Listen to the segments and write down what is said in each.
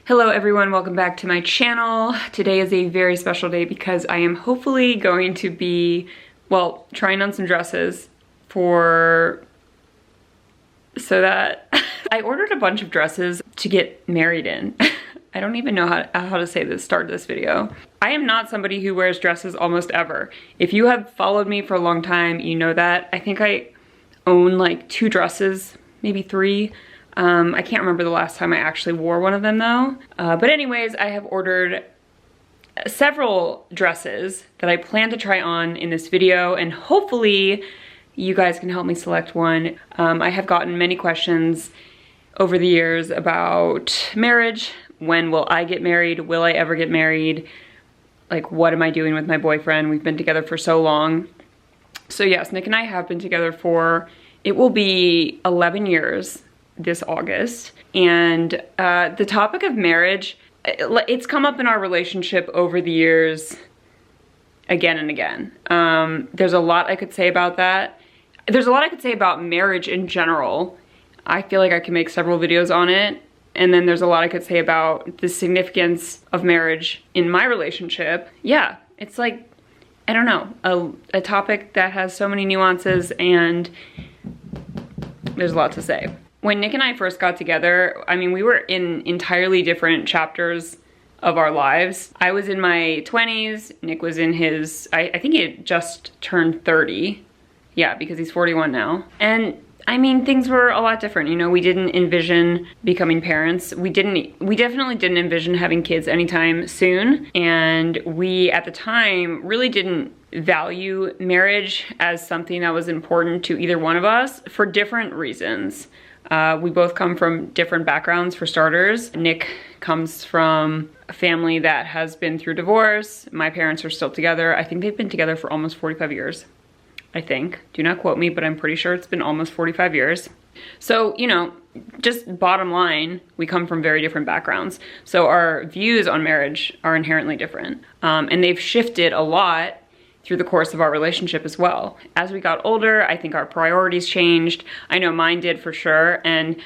Hello everyone, welcome back to my channel. Today is a very special day because I am hopefully going to be, well, trying on some dresses so that I ordered a bunch of dresses to get married in. I don't even know how to say this, start this video. I am not somebody who wears dresses almost ever. If you have followed me for a long time, you know that. I think I own like 2 dresses, maybe 3. I can't remember the last time I actually wore one of them though. But anyways, I have ordered several dresses that I plan to try on in this video, and hopefully you guys can help me select one. I have gotten many questions over the years about marriage. When will I get married? Will I ever get married? Like, what am I doing with my boyfriend? We've been together for so long. So yes, Nick and I have been together for, it will be 11 years this August. And the topic of marriage, it's come up in our relationship over the years again and again. There's a lot I could say about that. There's a lot I could say about marriage in general. I feel like I can make several videos on it. And then there's a lot I could say about the significance of marriage in my relationship. Yeah, it's like, I don't know, a topic that has so many nuances, and there's a lot to say. When Nick and I first got together, I mean, we were in entirely different chapters of our lives. I was in my 20s, Nick was in his, I think he had just turned 30. Yeah, because he's 41 now. And I mean, things were a lot different. You know, we didn't envision becoming parents. We definitely didn't envision having kids anytime soon. And we, at the time, really didn't value marriage as something that was important to either one of us for different reasons. We both come from different backgrounds, for starters. Nick comes from a family that has been through divorce. My parents are still together. I think they've been together for almost 45 years. I think. Do not quote me, but I'm pretty sure it's been almost 45 years. So, you know, just bottom line, we come from very different backgrounds. So our views on marriage are inherently different. And they've shifted a lot through the course of our relationship as well. As we got older, I think our priorities changed. I know mine did for sure. And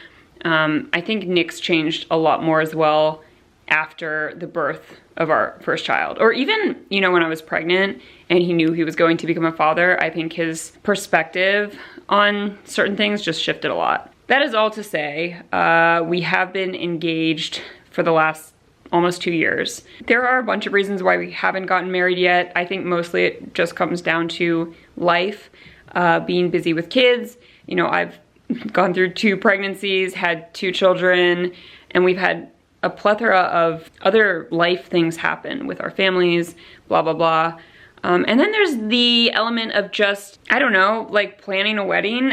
I think Nick's changed a lot more as well after the birth of our first child. Or even, you know, when I was pregnant and he knew he was going to become a father, I think his perspective on certain things just shifted a lot. That is all to say, we have been engaged for the last almost 2 years. There are a bunch of reasons why we haven't gotten married yet. I think mostly it just comes down to life, being busy with kids. You know, I've gone through 2 pregnancies, had 2 children, and we've had a plethora of other life things happen with our families, blah, blah, blah. And then there's the element of just, I don't know, like planning a wedding.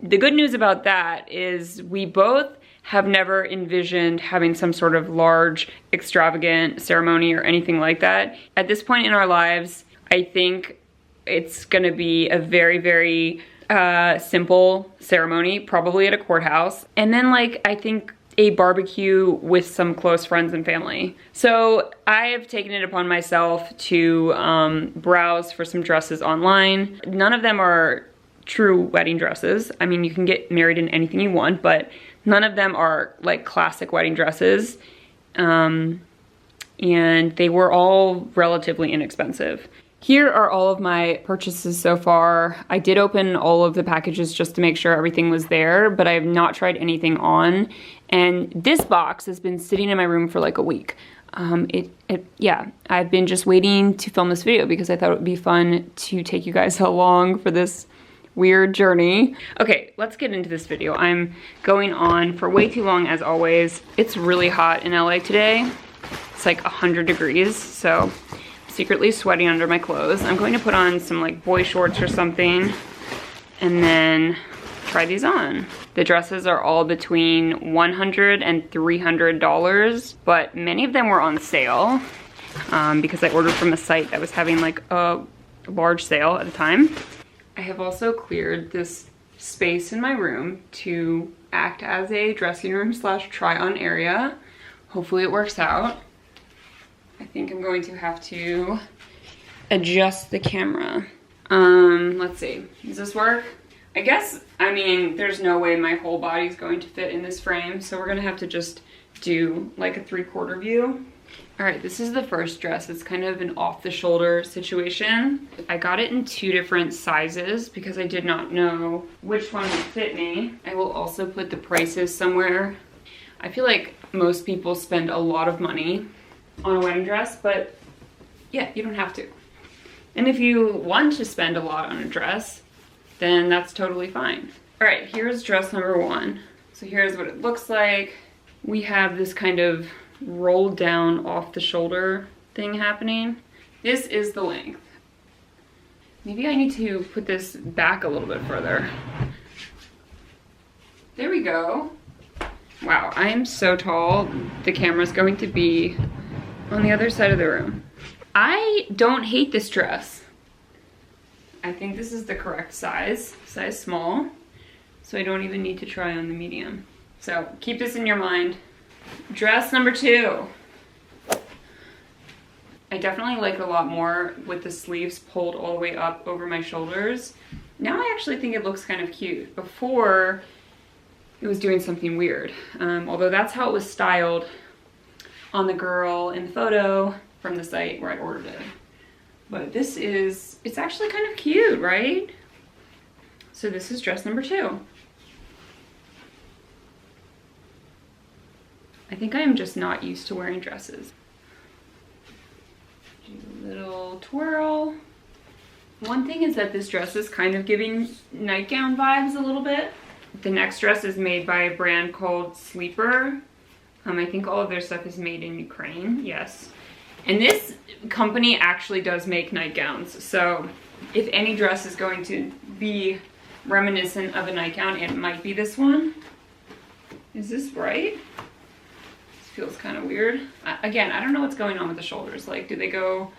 The good news about that is we both have never envisioned having some sort of large, extravagant ceremony or anything like that. At this point in our lives, I think it's gonna be a very, very simple ceremony, probably at a courthouse. And then, like, I think a barbecue with some close friends and family. So I have taken it upon myself to browse for some dresses online. None of them are true wedding dresses. I mean, you can get married in anything you want, but none of them are like classic wedding dresses. And they were all relatively inexpensive. Here are all of my purchases so far. I did open all of the packages just to make sure everything was there, but I have not tried anything on. And this box has been sitting in my room for like a week. Yeah, I've been just waiting to film this video because I thought it would be fun to take you guys along for this weird journey. Okay, let's get into this video. I'm going on for way too long as always. It's really hot in LA today. It's like 100 degrees, so secretly sweating under my clothes. I'm going to put on some like boy shorts or something and then try these on. The dresses are all between $100 and $300, but many of them were on sale because I ordered from a site that was having like a large sale at the time. I have also cleared this space in my room to act as a dressing room / try-on area. Hopefully it works out. I think I'm going to have to adjust the camera. Let's see, does this work? I guess, I mean, there's no way my whole body's going to fit in this frame, so we're gonna have to just do like a 3/4 view. All right, this is the first dress. It's kind of an off the shoulder situation. I got it in 2 different sizes because I did not know which one would fit me. I will also put the prices somewhere. I feel like most people spend a lot of money on a wedding dress, but yeah, you don't have to. And if you want to spend a lot on a dress, then that's totally fine. All right, here's dress number 1. So here's what it looks like. We have this kind of rolled down off the shoulder thing happening. This is the length. Maybe I need to put this back a little bit further. There we go. Wow, I am so tall. The camera's going to be on the other side of the room. I don't hate this dress. I think this is the correct size small. So I don't even need to try on the medium. So keep this in your mind. Dress number 2. I definitely like it a lot more with the sleeves pulled all the way up over my shoulders. Now I actually think it looks kind of cute. Before, it was doing something weird. Although that's how it was styled on the girl in the photo from the site where I ordered it. But this is, it's actually kind of cute, right? So this is dress number 2. I think I am just not used to wearing dresses. Do a little twirl. One thing is that this dress is kind of giving nightgown vibes a little bit. The next dress is made by a brand called Sleeper. I think all of their stuff is made in Ukraine, yes. And this company actually does make nightgowns. So if any dress is going to be reminiscent of a nightgown, it might be this one. Is this right? This feels kind of weird. Again, I don't know what's going on with the shoulders. Like, do they go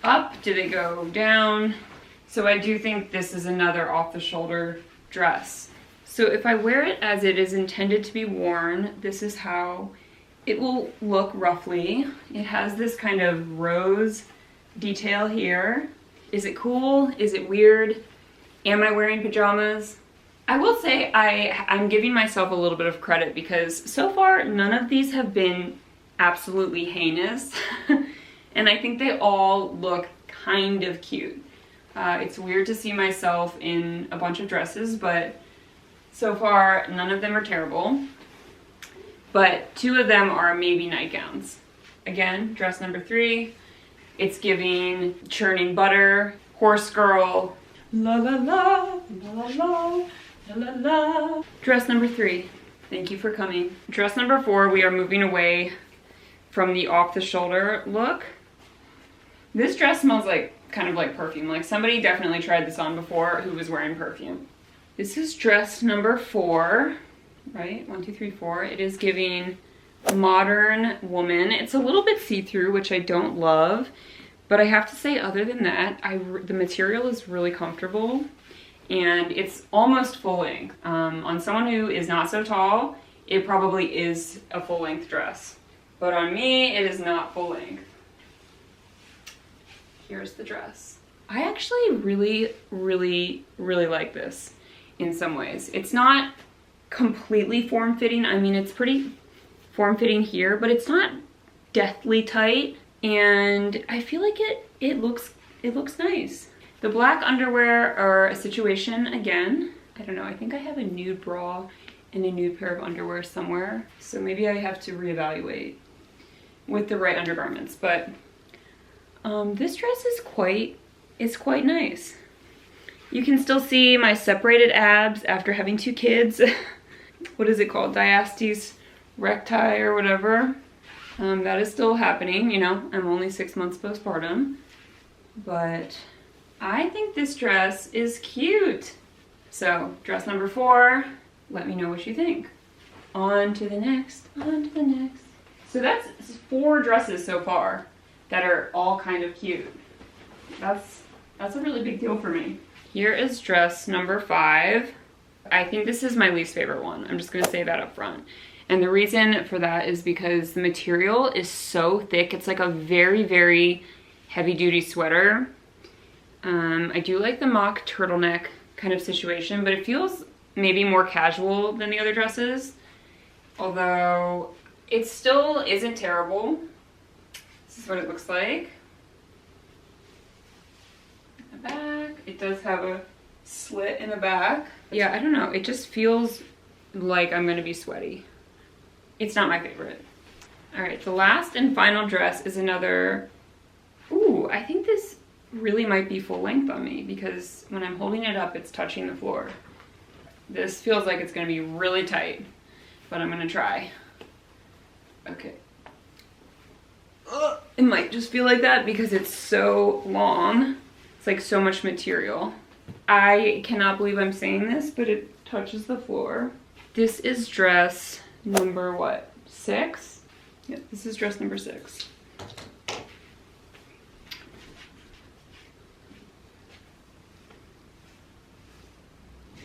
up? Do they go down? So I do think this is another off the shoulder dress. So if I wear it as it is intended to be worn, this is how it will look roughly. It has this kind of rose detail here. Is it cool? Is it weird? Am I wearing pajamas? I will say I'm giving myself a little bit of credit because so far none of these have been absolutely heinous. And I think they all look kind of cute. It's weird to see myself in a bunch of dresses, but so far none of them are terrible. But 2 of them are maybe nightgowns. Again, dress number 3. It's giving churning butter, horse girl, la la la, la la la, la la la. Dress number 3. Thank you for coming. Dress number 4, we are moving away from the off the shoulder look. This dress smells like kind of like perfume. Like somebody definitely tried this on before who was wearing perfume. This is dress number 4. Right? 1, 2, 3, 4. It is giving modern woman. It's a little bit see-through, which I don't love, but I have to say, other than that, the material is really comfortable, and it's almost full length. On someone who is not so tall, it probably is a full-length dress, but on me, it is not full length. Here's the dress. I actually really, really, really like this in some ways. It's not completely form-fitting. I mean, it's pretty form-fitting here, but it's not deathly tight, and I feel like it looks nice. The black underwear are a situation again. I don't know, I think I have a nude bra and a nude pair of underwear somewhere, so maybe I have to reevaluate with the right undergarments. But this dress is quite nice. You can still see my separated abs after having 2 kids. What is it called? Diastasis recti or whatever. That is still happening, you know. I'm only 6 months postpartum. But I think this dress is cute. So, dress number 4. Let me know what you think. On to the next, on to the next. So that's 4 dresses so far that are all kind of cute. That's a really big deal for me. Here is dress number 5. I think this is my least favorite one. I'm just gonna say that up front. And the reason for that is because the material is so thick. It's like a very, very heavy duty sweater. I do like the mock turtleneck kind of situation, but it feels maybe more casual than the other dresses. Although It still isn't terrible. This is what it looks like. In the back, it does have a slit in the back. Yeah, I don't know. It just feels like I'm gonna be sweaty. It's not my favorite. All right, the last and final dress is another, ooh, I think this really might be full length on me because when I'm holding it up, it's touching the floor. This feels like it's gonna be really tight, but I'm gonna try. Okay. It might just feel like that because it's so long. It's like so much material. I cannot believe I'm saying this, but it touches the floor. This is dress number what? 6? Yep, this is dress number 6.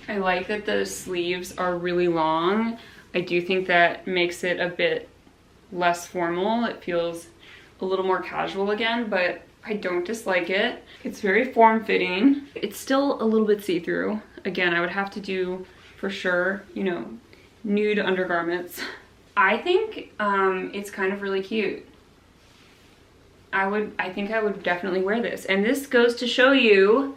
I like that the sleeves are really long. I do think that makes it a bit less formal. It feels a little more casual again, but I don't dislike it. It's very form-fitting. It's still a little bit see-through. Again, I would have to do, for sure, you know, nude undergarments. I think it's kind of really cute. I think I would definitely wear this. And this goes to show you,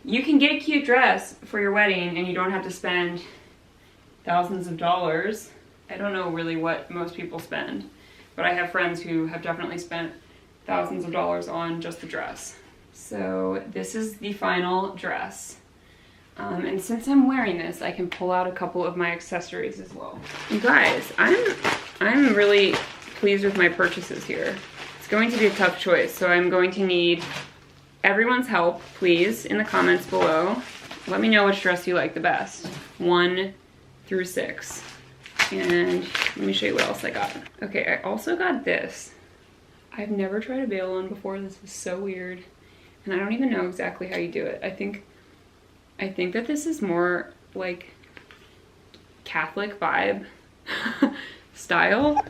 you can get a cute dress for your wedding and you don't have to spend thousands of dollars. I don't know really what most people spend, but I have friends who have definitely spent thousands of dollars on just the dress. So this is the final dress. And since I'm wearing this, I can pull out a couple of my accessories as well. You guys, I'm really pleased with my purchases here. It's going to be a tough choice, so I'm going to need everyone's help, please, in the comments below. Let me know which dress you like the best, 1 through 6. And let me show you what else I got. Okay, I also got this. I've never tried a veil on before. This is so weird. And I don't even know exactly how you do it. I think that this is more like Catholic vibe style.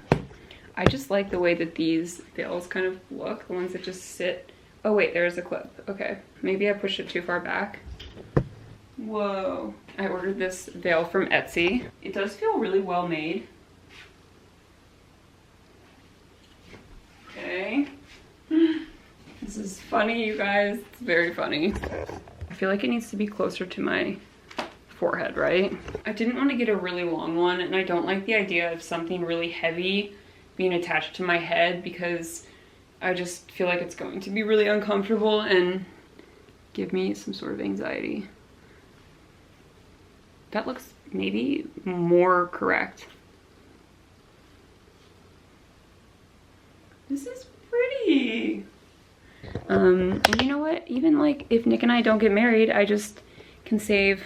I just like the way that these veils kind of look, the ones that just sit. Oh wait, there's a clip. Okay, maybe I pushed it too far back. Whoa. I ordered this veil from Etsy. It does feel really well made. Okay. This is funny, you guys. It's very funny. I feel like it needs to be closer to my forehead, right? I didn't want to get a really long one, and I don't like the idea of something really heavy being attached to my head because I just feel like it's going to be really uncomfortable and give me some sort of anxiety. That looks maybe more correct. This is pretty. And you know what? Even like if Nick and I don't get married, I just can save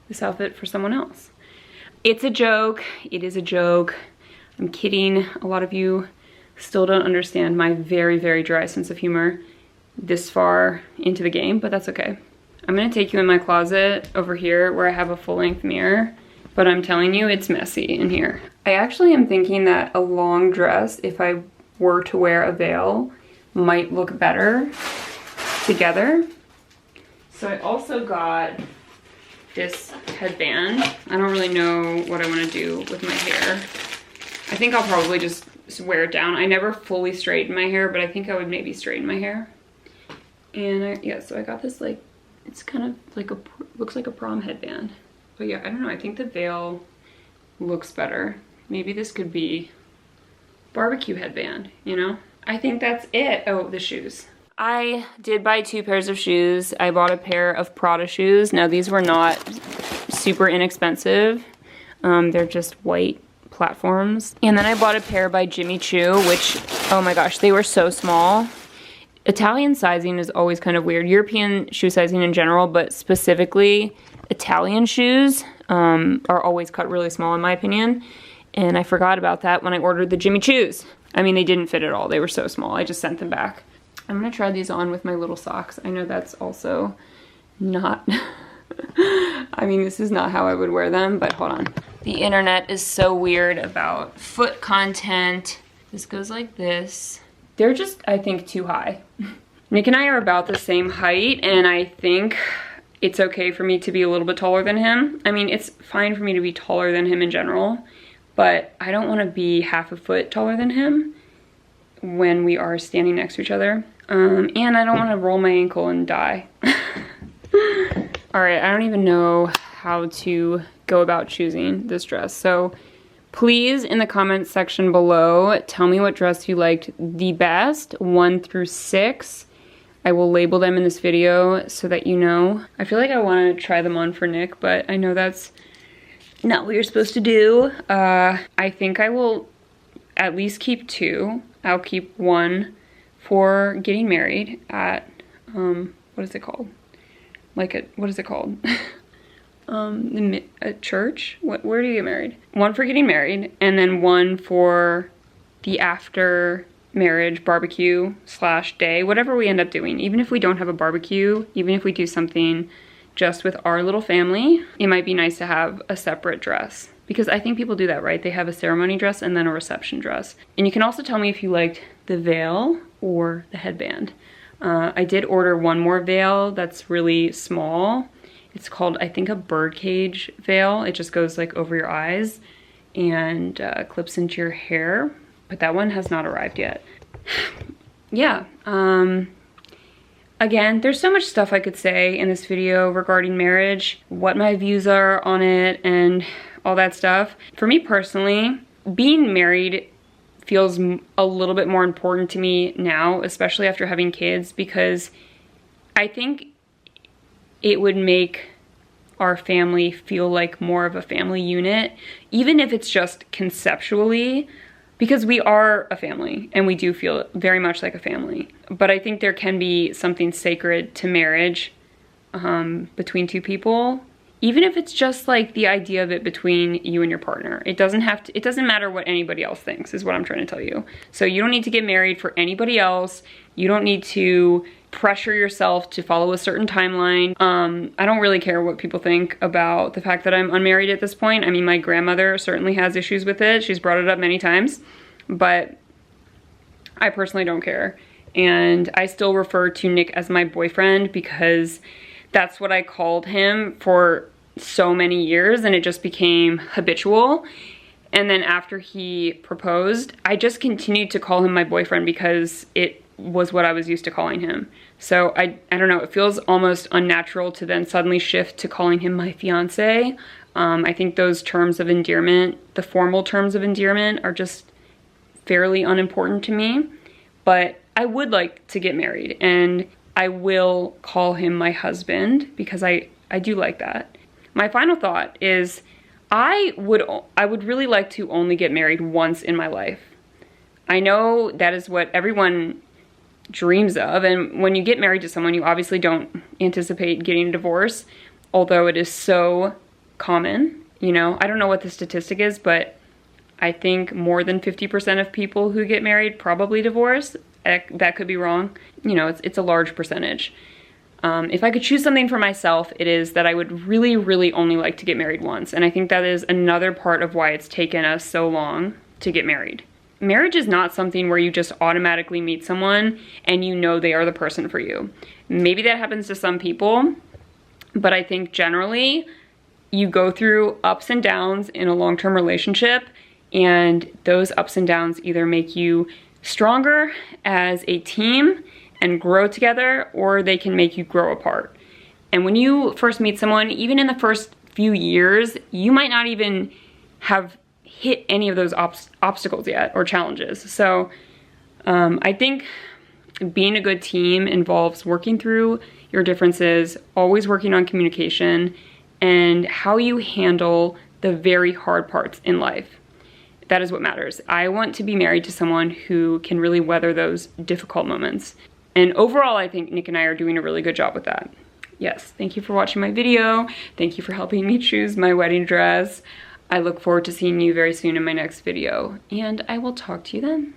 this outfit for someone else. It's a joke. It is a joke. I'm kidding. A lot of you still don't understand my very, very dry sense of humor this far into the game, but that's okay. I'm gonna take you in my closet over here where I have a full-length mirror, but I'm telling you it's messy in here. I actually am thinking that a long dress, if I were to wear a veil, might look better together. So I also got this headband. I don't really know what I want to do with my hair. I think I'll probably just wear it down. I never fully straighten my hair, but I think I would maybe straighten my hair. And yeah, so I got this like, it's kind of like looks like a prom headband. But yeah, I don't know, I think the veil looks better. Maybe this could be barbecue headband, you know? I think that's it. Oh, the shoes. I did buy 2 pairs of shoes. I bought a pair of Prada shoes. Now these were not super inexpensive. They're just white platforms. And then I bought a pair by Jimmy Choo, which, oh my gosh, they were so small. Italian sizing is always kind of weird. European shoe sizing in general, but specifically Italian shoes are always cut really small in my opinion. And I forgot about that when I ordered the Jimmy Choos. I mean, they didn't fit at all. They were so small. I just sent them back. I'm gonna try these on with my little socks. I know that's also not, I mean, this is not how I would wear them, but hold on. The internet is so weird about foot content. This goes like this. They're just, I think, too high. Nick and I are about the same height, and I think it's okay for me to be a little bit taller than him. I mean, it's fine for me to be taller than him in general, but I don't want to be half a foot taller than him when we are standing next to each other. And I don't want to roll my ankle and die. All right, I don't even know how to go about choosing this dress. So please, in the comments section below, tell me what dress you liked the best, 1 through 6. I will label them in this video so that you know. I feel like I want to try them on for Nick, but I know that's not what you're supposed to do. I think I will at least keep 2. I'll keep 1 for getting married at, what is it called? What is it called? A church? Where do you get married? 1 for getting married, and then 1 for the after marriage barbecue / day, whatever we end up doing. Even if we don't have a barbecue, even if we do something just with our little family, it might be nice to have a separate dress. Because I think people do that, right? They have a ceremony dress and then a reception dress. And you can also tell me if you liked the veil or the headband. I did order 1 more veil that's really small. It's called, I think, a birdcage veil. It just goes like over your eyes and clips into your hair. But that one has not arrived yet. Yeah, again, there's so much stuff I could say in this video regarding marriage, what my views are on it, and all that stuff. For me personally, being married feels a little bit more important to me now, especially after having kids, because I think it would make our family feel like more of a family unit, even if it's just conceptually, because we are a family and we do feel very much like a family. But I think there can be something sacred to marriage between 2 people, even if it's just like the idea of it between you and your partner. It doesn't matter what anybody else thinks, is what I'm trying to tell you. So you don't need to get married for anybody else. You don't need to pressure yourself to follow a certain timeline. I don't really care what people think about the fact that I'm unmarried at this point. I mean, my grandmother certainly has issues with it. She's brought it up many times, but I personally don't care. And I still refer to Nick as my boyfriend because that's what I called him for so many years, and it just became habitual. And then after he proposed, I just continued to call him my boyfriend because it was what I was used to calling him. So I don't know, it feels almost unnatural to then suddenly shift to calling him my fiance. I think those terms of endearment, the formal terms of endearment, are just fairly unimportant to me. But I would like to get married, and I will call him my husband because I do like that. My final thought is I would really like to only get married once in my life. I know that is what everyone dreams of, and when you get married to someone, you obviously don't anticipate getting a divorce, although it is so common. You know, I don't know what the statistic is, but I think more than 50% of people who get married probably divorce. That could be wrong. You know, it's a large percentage. If I could choose something for myself, it is that I would really, really only like to get married once. And I think that is another part of why it's taken us so long to get married. Marriage is not something where you just automatically meet someone and you know they are the person for you. Maybe that happens to some people, but I think generally you go through ups and downs in a long-term relationship, and those ups and downs either make you stronger as a team and grow together, or they can make you grow apart. And when you first meet someone, even in the first few years, you might not even have hit any of those obstacles yet or challenges. So I think being a good team involves working through your differences, always working on communication, and how you handle the very hard parts in life. That is what matters. I want to be married to someone who can really weather those difficult moments. And overall, I think Nick and I are doing a really good job with that. Yes, thank you for watching my video. Thank you for helping me choose my wedding dress. I look forward to seeing you very soon in my next video, and I will talk to you then.